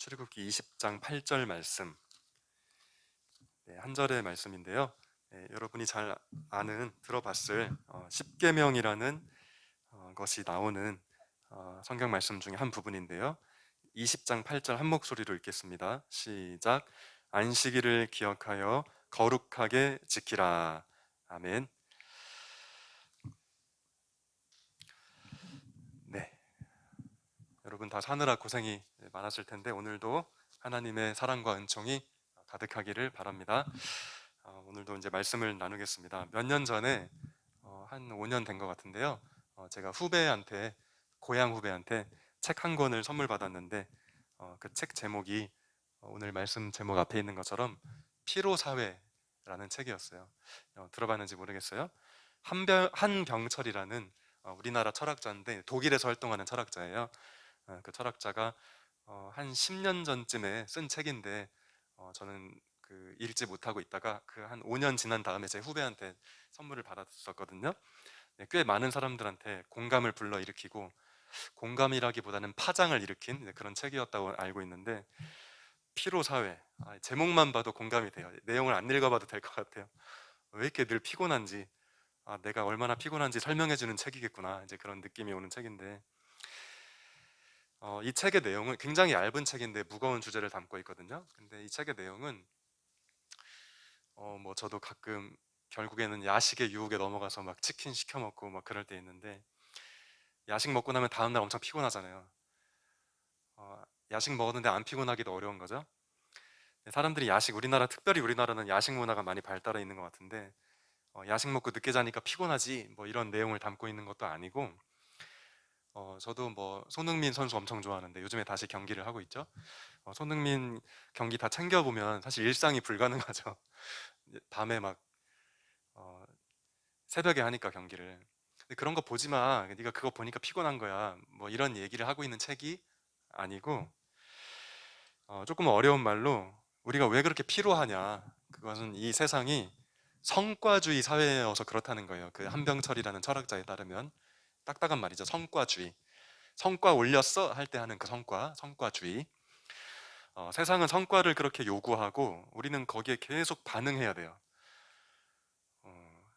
출애굽기 20장 8절 말씀, 한 절의 말씀인데요. 여러분이 잘 아는 들어봤을 십계명이라는 것이 나오는 성경 말씀 중에 한 부분인데요. 20장 8절 한 목소리로 읽겠습니다. 시작. 안식일을 기억하여 거룩하게 지키라. 아멘. 네, 여러분 다 사느라 고생이 많았을 텐데 오늘도 하나님의 사랑과 은총이 가득하기를 바랍니다. 오늘도 이제 말씀을 나누겠습니다. 몇 년 전에 한 5년 된 것 같은데요. 제가 후배한테 고향 후배한테 책 한 권을 선물 받았는데 그 책 제목이 오늘 말씀 제목 앞에 있는 것처럼 피로 사회라는 책이었어요. 들어봤는지 모르겠어요. 한병철이라는 우리나라 철학자인데 독일에서 활동하는 철학자예요. 그 철학자가 한 10년 전쯤에 쓴 책인데 저는 그 읽지 못하고 있다가 그 한 5년 지난 다음에 제 후배한테 선물을 받았었거든요. 꽤 많은 사람들한테 공감을 불러일으키고 공감이라기보다는 파장을 일으킨 그런 책이었다고 알고 있는데 피로사회, 제목만 봐도 공감이 돼요. 내용을 안 읽어봐도 될 것 같아요. 왜 이렇게 늘 피곤한지, 내가 얼마나 피곤한지 설명해주는 책이겠구나, 이제 그런 느낌이 오는 책인데 이 책의 내용은 굉장히 얇은 책인데 무거운 주제를 담고 있거든요. 근데 이 책의 내용은 뭐 저도 가끔 결국에는 야식의 유혹에 넘어가서 막 치킨 시켜 먹고 막 그럴 때 있는데 야식 먹고 나면 다음날 엄청 피곤하잖아요. 어, 야식 먹었는데 안 피곤하기도 어려운 거죠. 사람들이 특별히 우리나라는 야식 문화가 많이 발달해 있는 것 같은데 야식 먹고 늦게 자니까 피곤하지 뭐 이런 내용을 담고 있는 것도 아니고 저도 뭐 손흥민 선수 엄청 좋아하는데 요즘에 다시 경기를 하고 있죠. 손흥민 경기 다 챙겨보면 사실 일상이 불가능하죠. 밤에 막 어, 새벽에 하니까 경기를. 근데 그런 거 보지 마. 네가 그거 보니까 피곤한 거야. 뭐 이런 얘기를 하고 있는 책이 아니고 조금 어려운 말로 우리가 왜 그렇게 피로하냐. 그것은 이 세상이 성과주의 사회여서 그렇다는 거예요. 그 한병철이라는 철학자에 따르면 딱딱한 말이죠. 성과주의. 성과 올렸어 할 때 하는 그 성과주의. 세상은 성과를 그렇게 요구하고 우리는 거기에 계속 반응해야 돼요. 어,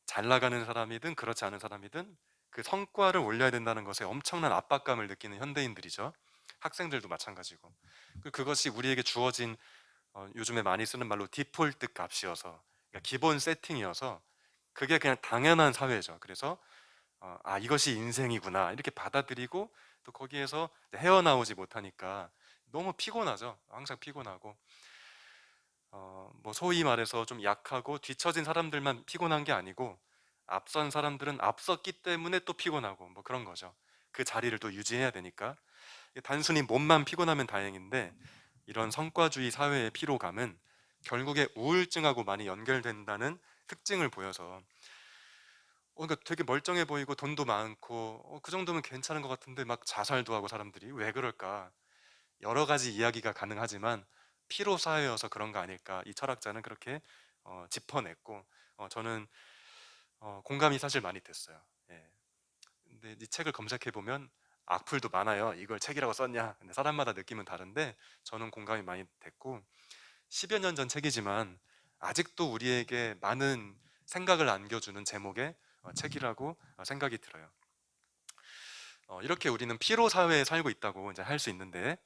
잘 나가는 사람이든 그렇지 않은 사람이든 그 성과를 올려야 된다는 것에 엄청난 압박감을 느끼는 현대인들이죠. 학생들도 마찬가지고. 그것이 우리에게 주어진 요즘에 많이 쓰는 말로 디폴트 값이어서 그러니까 기본 세팅이어서 그게 그냥 당연한 사회죠. 그래서 이것이 인생이구나 이렇게 받아들이고 또 거기에서 헤어나오지 못하니까 너무 피곤하죠. 항상 피곤하고 뭐 소위 말해서 좀 약하고 뒤처진 사람들만 피곤한 게 아니고 앞선 사람들은 앞섰기 때문에 또 피곤하고 뭐 그런 거죠. 그 자리를 또 유지해야 되니까 단순히 몸만 피곤하면 다행인데 이런 성과주의 사회의 피로감은 결국에 우울증하고 많이 연결된다는 특징을 보여서 그러니까 되게 멀쩡해 보이고 돈도 많고 그 정도면 괜찮은 것 같은데 막 자살도 하고 사람들이 왜 그럴까? 여러 가지 이야기가 가능하지만 피로 사회여서 그런 거 아닐까? 이 철학자는 그렇게 짚어냈고 저는 공감이 사실 많이 됐어요. 예. 근데 이 책을 검색해 보면 악플도 많아요. 이걸 책이라고 썼냐? 근데 사람마다 느낌은 다른데 저는 공감이 많이 됐고 10여 년 전 책이지만 아직도 우리에게 많은 생각을 안겨주는 제목의 책이라고 생각이 들어요. 이렇게 우리는 피로 사회에 살고 있다고 이제 할 수 있는데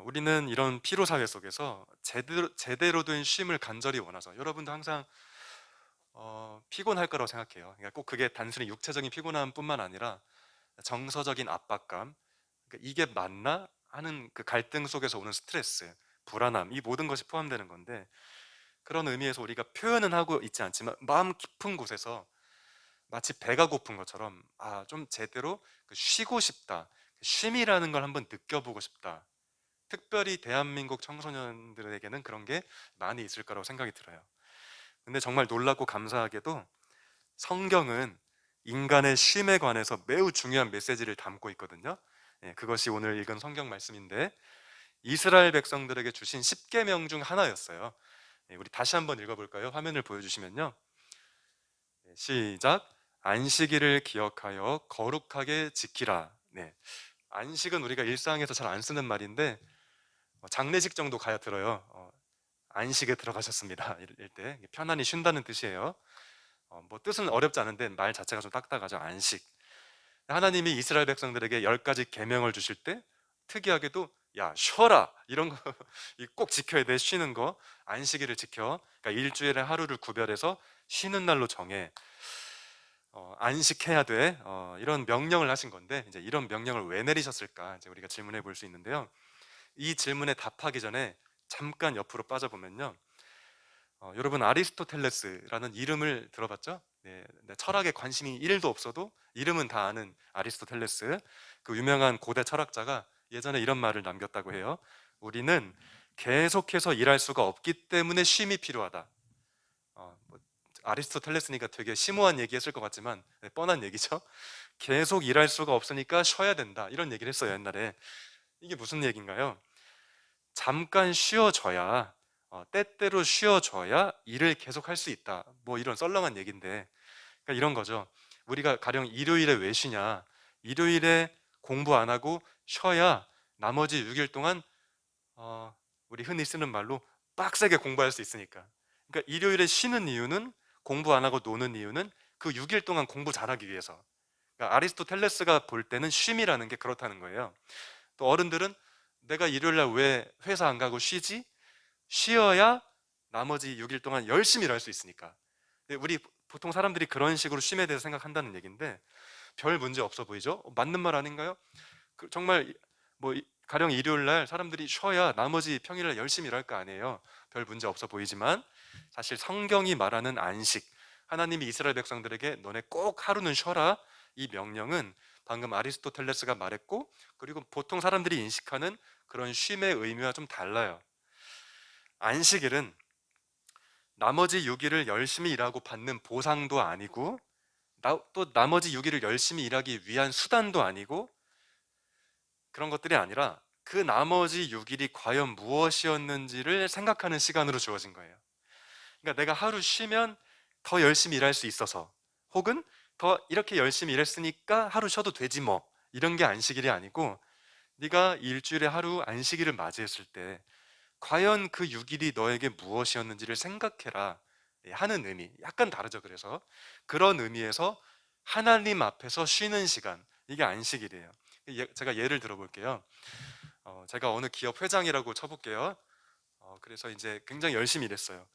우리는 이런 피로 사회 속에서 제대로 된 쉼을 간절히 원하죠. 여러분도 항상 피곤할 거라고 생각해요. 그러니까 꼭 그게 단순히 육체적인 피곤함뿐만 아니라 정서적인 압박감, 그러니까 이게 맞나 하는 그 갈등 속에서 오는 스트레스, 불안함, 이 모든 것이 포함되는 건데 그런 의미에서 우리가 표현은 하고 있지 않지만 마음 깊은 곳에서 마치 배가 고픈 것처럼 좀 제대로 쉬고 싶다. 쉼이라는 걸 한번 느껴보고 싶다. 특별히 대한민국 청소년들에게는 그런 게 많이 있을 거라고 생각이 들어요. 근데 정말 놀랍고 감사하게도 성경은 인간의 쉼에 관해서 매우 중요한 메시지를 담고 있거든요. 그것이 오늘 읽은 성경 말씀인데 이스라엘 백성들에게 주신 10계명 중 하나였어요. 우리 다시 한번 읽어볼까요? 화면을 보여주시면요. 시작. 안식일을 기억하여 거룩하게 지키라. 안식은 우리가 일상에서 잘 안 쓰는 말인데 장례식 정도 가야 들어요. 안식에 들어가셨습니다. 이럴 때 편안히 쉰다는 뜻이에요. 뭐 뜻은 어렵지 않은데 말 자체가 좀 딱딱하죠. 안식. 하나님이 이스라엘 백성들에게 10가지 계명을 주실 때 특이하게도 야 쉬어라 이런 거 꼭 지켜야 돼. 쉬는 거 안식일을 지켜. 그러니까 일주일에 하루를 구별해서 쉬는 날로 정해. 안식해야 돼. 이런 명령을 하신 건데 이제 이런 명령을 왜 내리셨을까? 이제 우리가 질문해 볼 수 있는데요. 이 질문에 답하기 전에 잠깐 옆으로 빠져보면요. 여러분 아리스토텔레스라는 이름을 들어봤죠? 네, 네, 철학에 관심이 1도 없어도 이름은 다 아는 아리스토텔레스, 그 유명한 고대 철학자가 예전에 이런 말을 남겼다고 해요. 우리는 계속해서 일할 수가 없기 때문에 쉼이 필요하다. 뭐 아리스토텔레스니까 되게 심오한 얘기했을 것 같지만 네, 뻔한 얘기죠. 계속 일할 수가 없으니까 쉬어야 된다. 이런 얘기를 했어요, 옛날에. 이게 무슨 얘기인가요? 잠깐 쉬어줘야 때때로 쉬어줘야 일을 계속 할 수 있다. 뭐 이런 썰렁한 얘기인데 그러니까 이런 거죠. 우리가 가령 일요일에 왜 쉬냐? 일요일에 공부 안 하고 쉬어야 나머지 6일 동안 어, 우리 흔히 쓰는 말로 빡세게 공부할 수 있으니까. 그러니까 일요일에 쉬는 이유는 공부 안 하고 노는 이유는 그 6일 동안 공부 잘하기 위해서. 그러니까 아리스토텔레스가 볼 때는 쉼이라는 게 그렇다는 거예요. 또 어른들은 내가 일요일 날 왜 회사 안 가고 쉬지? 쉬어야 나머지 6일 동안 열심히 일할 수 있으니까. 근데 우리 보통 사람들이 그런 식으로 쉼에 대해서 생각한다는 얘기인데 별 문제 없어 보이죠? 맞는 말 아닌가요? 정말 뭐 가령 일요일 날 사람들이 쉬어야 나머지 평일에 열심히 일할 거 아니에요. 별 문제 없어 보이지만 사실 성경이 말하는 안식, 하나님이 이스라엘 백성들에게 너네 꼭 하루는 쉬어라, 이 명령은 방금 아리스토텔레스가 말했고 그리고 보통 사람들이 인식하는 그런 쉼의 의미와 좀 달라요. 안식일은 나머지 6일을 열심히 일하고 받는 보상도 아니고 또 나머지 6일을 열심히 일하기 위한 수단도 아니고 그런 것들이 아니라 그 나머지 6일이 과연 무엇이었는지를 생각하는 시간으로 주어진 거예요. 그러니까 내가 하루 쉬면 더 열심히 일할 수 있어서 혹은 더 이렇게 열심히 일했으니까 하루 쉬어도 되지 뭐 이런 게 안식일이 아니고 네가 일주일에 하루 안식일을 맞이했을 때 과연 그 6일이 너에게 무엇이었는지를 생각해라 하는 의미 약간 다르죠. 그래서 그런 의미에서 하나님 앞에서 쉬는 시간 이게 안식일이에요. 제가 예를 들어볼게요. 제가 어느 기업 회장이라고 쳐볼게요. 그래서 이제 굉장히 열심히 일했어요.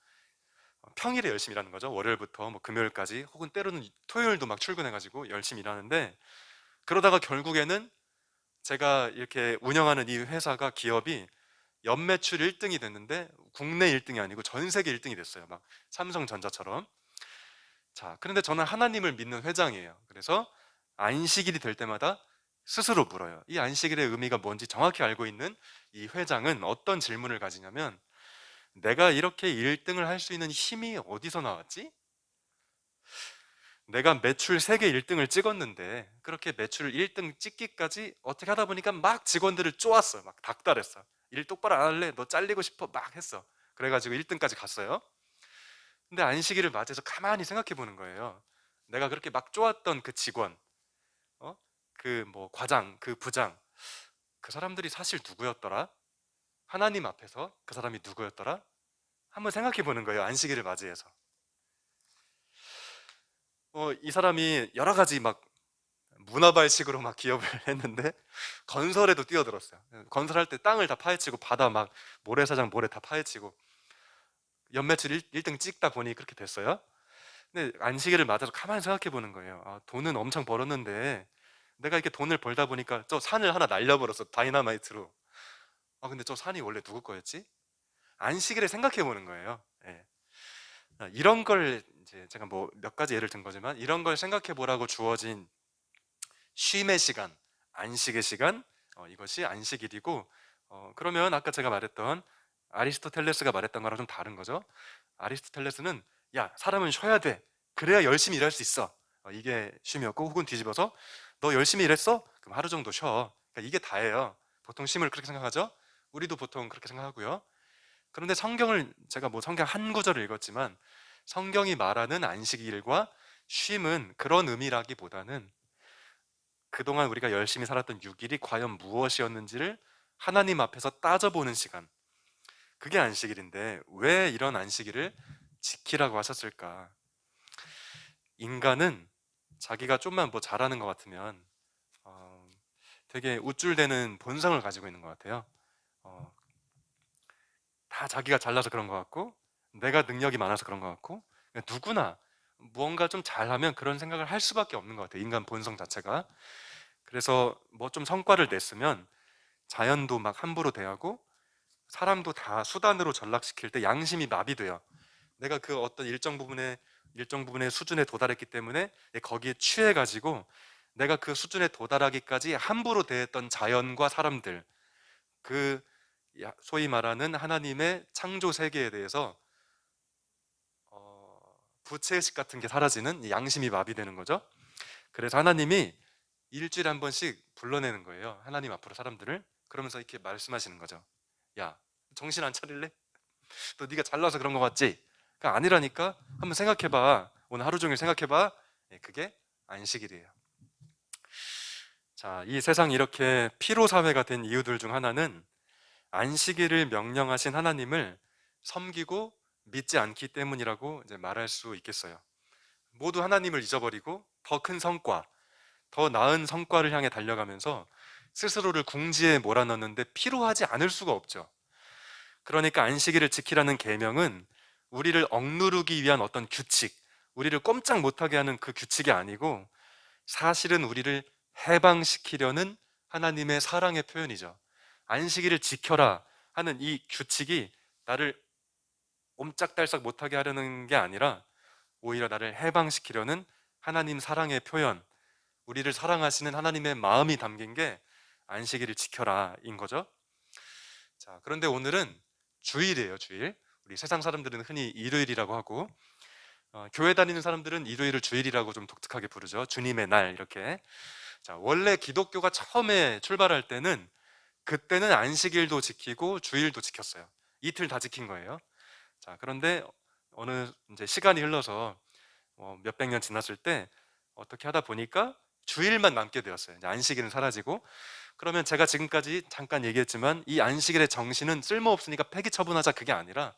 평일에 열심히 일하는 거죠. 월요일부터 뭐 금요일까지 혹은 때로는 토요일도 막 출근해가지고 열심히 일하는데 그러다가 결국에는 제가 이렇게 운영하는 이 회사가 기업이 연매출 1등이 됐는데 국내 1등이 아니고 전 세계 1등이 됐어요. 막 삼성전자처럼. 자, 그런데 저는 하나님을 믿는 회장이에요. 그래서 안식일이 될 때마다 스스로 물어요. 이 안식일의 의미가 뭔지 정확히 알고 있는 이 회장은 어떤 질문을 가지냐면 내가 이렇게 1등을 할 수 있는 힘이 어디서 나왔지? 내가 매출 세계 1등을 찍었는데 그렇게 매출 1등 찍기까지 어떻게 하다 보니까 막 직원들을 쪼았어. 막 닥달했어. 일 똑바로 안 할래? 너 잘리고 싶어? 막 했어. 그래가지고 1등까지 갔어요. 근데 안식일을 맞이해서 가만히 생각해 보는 거예요. 내가 그렇게 막 쪼았던 그 직원, 그 뭐 과장, 그 부장, 그 사람들이 사실 누구였더라? 하나님 앞에서 그 사람이 누구였더라? 한번 생각해 보는 거예요. 안식일을 맞이해서. 이 사람이 여러 가지 막 문화발식으로 막 기업을 했는데 건설에도 뛰어들었어요. 건설할 때 땅을 다 파헤치고 바다 막 모래사장 모래 다 파헤치고 연매출 1등 찍다 보니 그렇게 됐어요. 근데 안식일을 맞아서 가만히 생각해 보는 거예요. 돈은 엄청 벌었는데 내가 이렇게 돈을 벌다 보니까 저 산을 하나 날려버렸어. 다이너마이트로. 근데 저 산이 원래 누구 거였지? 안식일에 생각해 보는 거예요. 예. 이런 걸 이제 제가 뭐 몇 가지 예를 든 거지만 이런 걸 생각해 보라고 주어진 쉼의 시간, 안식의 시간, 이것이 안식일이고, 그러면 아까 제가 말했던 아리스토텔레스가 말했던 거랑 좀 다른 거죠. 아리스토텔레스는 야, 사람은 쉬어야 돼. 그래야 열심히 일할 수 있어. 이게 쉼이었고, 혹은 뒤집어서 너 열심히 일했어? 그럼 하루 정도 쉬어. 그러니까 이게 다예요. 보통 쉼을 그렇게 생각하죠. 우리도 보통 그렇게 생각하고요. 그런데 성경을 제가 뭐 성경 한 구절을 읽었지만 성경이 말하는 안식일과 쉼은 그런 의미라기보다는 그동안 우리가 열심히 살았던 6일이 과연 무엇이었는지를 하나님 앞에서 따져보는 시간, 그게 안식일인데 왜 이런 안식일을 지키라고 하셨을까? 인간은 자기가 좀만 뭐 잘하는 것 같으면 어, 되게 우쭐대는 본성을 가지고 있는 것 같아요. 어, 다 자기가 잘나서 그런 것 같고, 내가 능력이 많아서 그런 것 같고, 누구나 무언가 좀 잘하면 그런 생각을 할 수밖에 없는 것 같아요. 인간 본성 자체가. 그래서 뭐 좀 성과를 냈으면 자연도 막 함부로 대하고 사람도 다 수단으로 전락시킬 때 양심이 마비돼요. 내가 그 어떤 일정 부분의 수준에 도달했기 때문에 거기에 취해가지고 내가 그 수준에 도달하기까지 함부로 대했던 자연과 사람들, 그 소위 말하는 하나님의 창조 세계에 대해서 어, 부채의식 같은 게 사라지는 이 양심이 마비되는 거죠. 그래서 하나님이 일주일에 한 번씩 불러내는 거예요. 하나님 앞으로 사람들을. 그러면서 이렇게 말씀하시는 거죠. 야, 정신 안 차릴래? 너 네가 잘나서 그런 거 같지? 그 아니라니까. 한번 생각해봐. 오늘 하루 종일 생각해봐. 그게 안식일이에요. 자, 이 세상이 이렇게 피로 사회가 된 이유들 중 하나는 안식일을 명령하신 하나님을 섬기고 믿지 않기 때문이라고 이제 말할 수 있겠어요. 모두 하나님을 잊어버리고 더 큰 성과, 더 나은 성과를 향해 달려가면서 스스로를 궁지에 몰아넣는데 피로하지 않을 수가 없죠. 그러니까 안식일을 지키라는 계명은 우리를 억누르기 위한 어떤 규칙, 우리를 꼼짝 못하게 하는 그 규칙이 아니고 사실은 우리를 해방시키려는 하나님의 사랑의 표현이죠. 안식일을 지켜라 하는 이 규칙이 나를 옴짝달싹 못하게 하려는 게 아니라 오히려 나를 해방시키려는 하나님 사랑의 표현, 우리를 사랑하시는 하나님의 마음이 담긴 게 안식일을 지켜라인 거죠. 자, 그런데 오늘은 주일이에요, 주일. 우리 세상 사람들은 흔히 일요일이라고 하고, 교회 다니는 사람들은 일요일을 주일이라고 좀 독특하게 부르죠. 주님의 날, 이렇게. 자, 원래 기독교가 처음에 출발할 때는 그때는 안식일도 지키고 주일도 지켰어요. 이틀 다 지킨 거예요. 자, 그런데 어느 이제 시간이 흘러서 몇백 년 지났을 때 어떻게 하다 보니까 주일만 남게 되었어요. 이제 안식일은 사라지고. 그러면 제가 지금까지 잠깐 얘기했지만 이 안식일의 정신은 쓸모없으니까 폐기 처분하자, 그게 아니라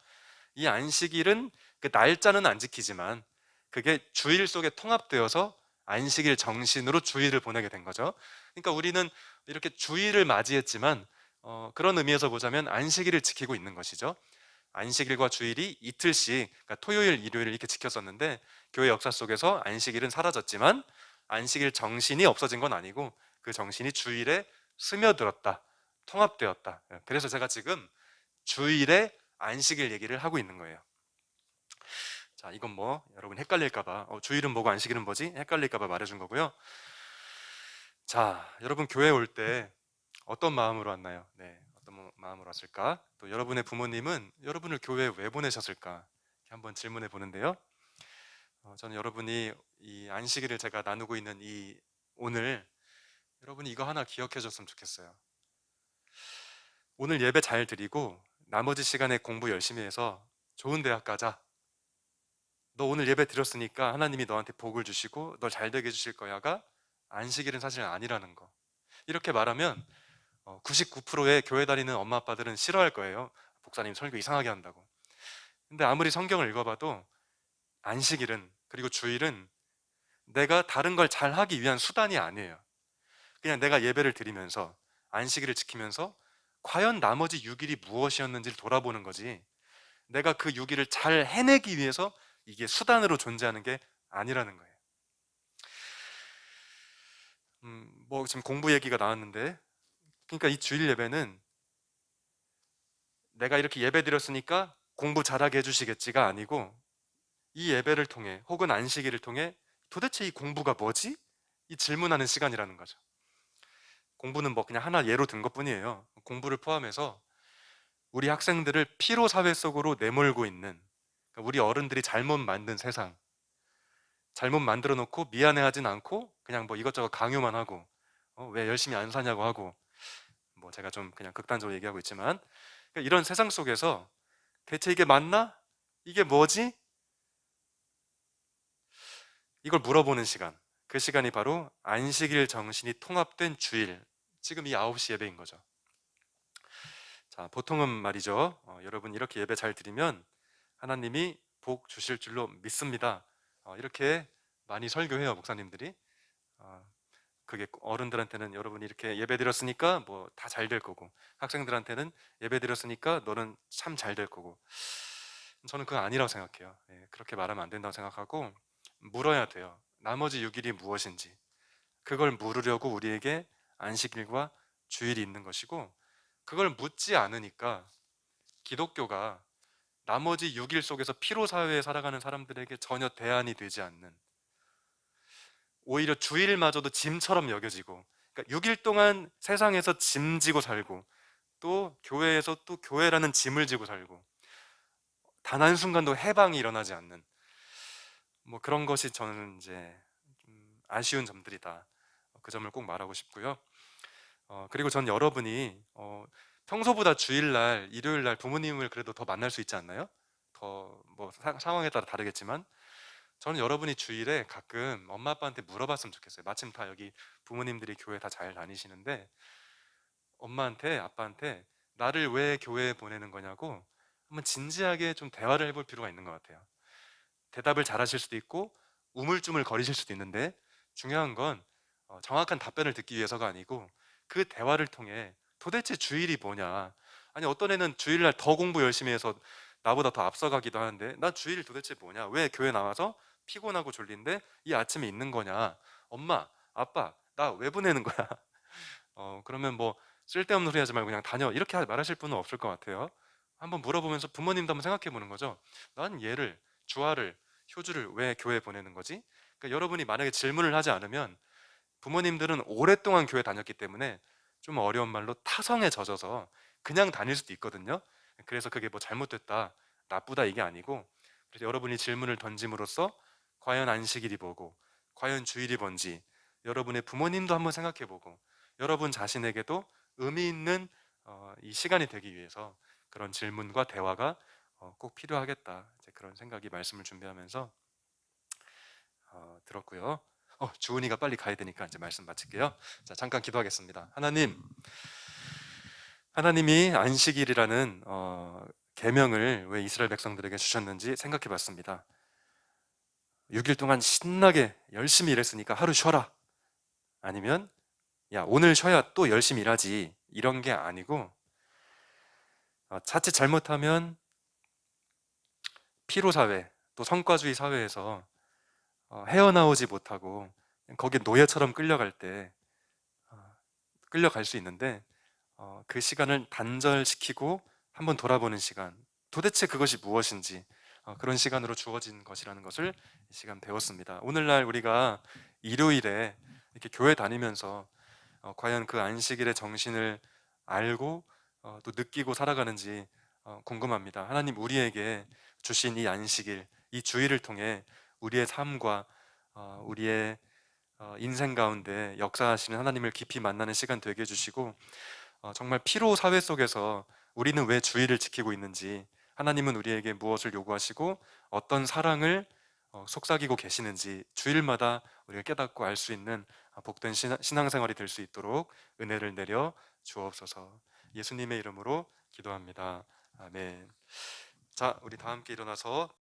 이 안식일은 그 날짜는 안 지키지만 그게 주일 속에 통합되어서 안식일 정신으로 주일을 보내게 된 거죠. 그러니까 우리는 이렇게 주일을 맞이했지만 그런 의미에서 보자면 안식일을 지키고 있는 것이죠. 안식일과 주일이 이틀씩, 그러니까 토요일, 일요일 이렇게 지켰었는데 교회 역사 속에서 안식일은 사라졌지만 안식일 정신이 없어진 건 아니고 그 정신이 주일에 스며들었다, 통합되었다. 그래서 제가 지금 주일에 안식일 얘기를 하고 있는 거예요. 자, 이건 뭐 여러분 헷갈릴까봐 주일은 뭐고 안식일은 뭐지? 헷갈릴까봐 말해준 거고요. 자, 여러분 교회 올 때 어떤 마음으로 왔나요? 네, 어떤 마음으로 왔을까? 또 여러분의 부모님은 여러분을 교회에 왜 보내셨을까? 한번 질문해 보는데요. 저는 여러분이 이 안식일을 제가 나누고 있는 이 오늘 여러분이 이거 하나 기억해 줬으면 좋겠어요. 오늘 예배 잘 드리고 나머지 시간에 공부 열심히 해서 좋은 대학 가자. 너 오늘 예배 드렸으니까 하나님이 너한테 복을 주시고 널 잘 되게 해주실 거야가 안식일은 사실 아니라는 거. 이렇게 말하면 99%의 교회 다니는 엄마 아빠들은 싫어할 거예요. 목사님 설교 이상하게 한다고. 근데 아무리 성경을 읽어봐도 안식일은, 그리고 주일은 내가 다른 걸 잘하기 위한 수단이 아니에요. 그냥 내가 예배를 드리면서 안식일을 지키면서 과연 나머지 6일이 무엇이었는지를 돌아보는 거지, 내가 그 6일을 잘 해내기 위해서 이게 수단으로 존재하는 게 아니라는 거예요. 뭐 지금 공부 얘기가 나왔는데, 그러니까 이 주일 예배는 내가 이렇게 예배 드렸으니까 공부 잘하게 해주시겠지가 아니고 이 예배를 통해 혹은 안식일을 통해 도대체 이 공부가 뭐지? 이 질문하는 시간이라는 거죠. 공부는 뭐 그냥 하나 예로 든 것뿐이에요. 공부를 포함해서 우리 학생들을 피로 사회 속으로 내몰고 있는, 그러니까 우리 어른들이 잘못 만든 세상, 잘못 만들어 놓고 미안해하진 않고 그냥 뭐 이것저것 강요만 하고 왜 열심히 안 사냐고 하고, 뭐 제가 좀 그냥 극단적으로 얘기하고 있지만, 그러니까 이런 세상 속에서 대체 이게 맞나? 이게 뭐지? 이걸 물어보는 시간, 그 시간이 바로 안식일 정신이 통합된 주일, 지금 이 9시 예배인 거죠. 자, 보통은 말이죠. 여러분 이렇게 예배 잘 드리면 하나님이 복 주실 줄로 믿습니다. 이렇게 많이 설교해요, 목사님들이. 어, 그게 어른들한테는 여러분이 이렇게 예배 드렸으니까 뭐 다 잘 될 거고, 학생들한테는 예배 드렸으니까 너는 참 잘 될 거고. 저는 그거 아니라고 생각해요. 예, 그렇게 말하면 안 된다고 생각하고 물어야 돼요. 나머지 6일이 무엇인지. 그걸 물으려고 우리에게 안식일과 주일이 있는 것이고, 그걸 묻지 않으니까 기독교가 나머지 6일 속에서 피로사회에 살아가는 사람들에게 전혀 대안이 되지 않는, 오히려 주일마저도 짐처럼 여겨지고, 그러니까 6일 동안 세상에서 짐지고 살고, 또 교회에서 또 교회라는 짐을 지고 살고, 단 한순간도 해방이 일어나지 않는, 뭐 그런 것이 저는 이제 좀 아쉬운 점들이다. 그 점을 꼭 말하고 싶고요. 그리고 전 여러분이 평소보다 주일날, 일요일날 부모님을 그래도 더 만날 수 있지 않나요? 더 뭐 상황에 따라 다르겠지만 저는 여러분이 주일에 가끔 엄마 아빠한테 물어봤으면 좋겠어요. 마침 다 여기 부모님들이 교회 다 잘 다니시는데 엄마한테 아빠한테 나를 왜 교회에 보내는 거냐고 한번 진지하게 좀 대화를 해볼 필요가 있는 것 같아요. 대답을 잘 하실 수도 있고 우물쭈물 거리실 수도 있는데 중요한 건 정확한 답변을 듣기 위해서가 아니고 그 대화를 통해 도대체 주일이 뭐냐, 아니 어떤 애는 주일날 더 공부 열심히 해서 나보다 더 앞서가기도 하는데 나 주일 도대체 뭐냐, 왜 교회 나와서 피곤하고 졸린데 이 아침에 있는 거냐, 엄마 아빠 나 왜 보내는 거야. 그러면 뭐 쓸데없는 소리 하지 말고 그냥 다녀 이렇게 말하실 분은 없을 것 같아요. 한번 물어보면서 부모님도 한번 생각해 보는 거죠. 난 얘를 주아를 효주를 왜 교회 보내는 거지? 그러니까 여러분이 만약에 질문을 하지 않으면 부모님들은 오랫동안 교회 다녔기 때문에 좀 어려운 말로 타성에 젖어서 그냥 다닐 수도 있거든요. 그래서 그게 뭐 잘못됐다, 나쁘다 이게 아니고, 그래서 여러분이 질문을 던짐으로써 과연 안식일이 뭐고, 과연 주일이 뭔지 여러분의 부모님도 한번 생각해 보고 여러분 자신에게도 의미 있는 이 시간이 되기 위해서 그런 질문과 대화가 꼭 필요하겠다. 이제 그런 생각이 말씀을 준비하면서 들었고요. 주은이가 빨리 가야 되니까 이제 말씀 마칠게요. 자, 잠깐 기도하겠습니다. 하나님이 안식일이라는 계명을 왜 이스라엘 백성들에게 주셨는지 생각해 봤습니다. 6일 동안 신나게 열심히 일했으니까 하루 쉬어라. 아니면 야, 오늘 쉬어야 또 열심히 일하지. 이런 게 아니고 자칫 잘못하면 피로사회, 또 성과주의 사회에서 헤어나오지 못하고 거기에 노예처럼 끌려갈 때 끌려갈 수 있는데 그 시간을 단절시키고 한번 돌아보는 시간, 도대체 그것이 무엇인지 그런 시간으로 주어진 것이라는 것을 이 시간 배웠습니다. 오늘날 우리가 일요일에 이렇게 교회 다니면서 과연 그 안식일의 정신을 알고 또 느끼고 살아가는지 궁금합니다. 하나님 우리에게 주신 이 안식일, 이 주일을 통해 우리의 삶과 우리의 인생 가운데 역사하시는 하나님을 깊이 만나는 시간 되게 해주시고 정말 피로 사회 속에서 우리는 왜 주의를 지키고 있는지, 하나님은 우리에게 무엇을 요구하시고 어떤 사랑을 속삭이고 계시는지 주일마다 우리가 깨닫고 알 수 있는 복된 신앙생활이 될 수 있도록 은혜를 내려 주옵소서. 예수님의 이름으로 기도합니다. 아멘. 자, 우리 다 함께 일어나서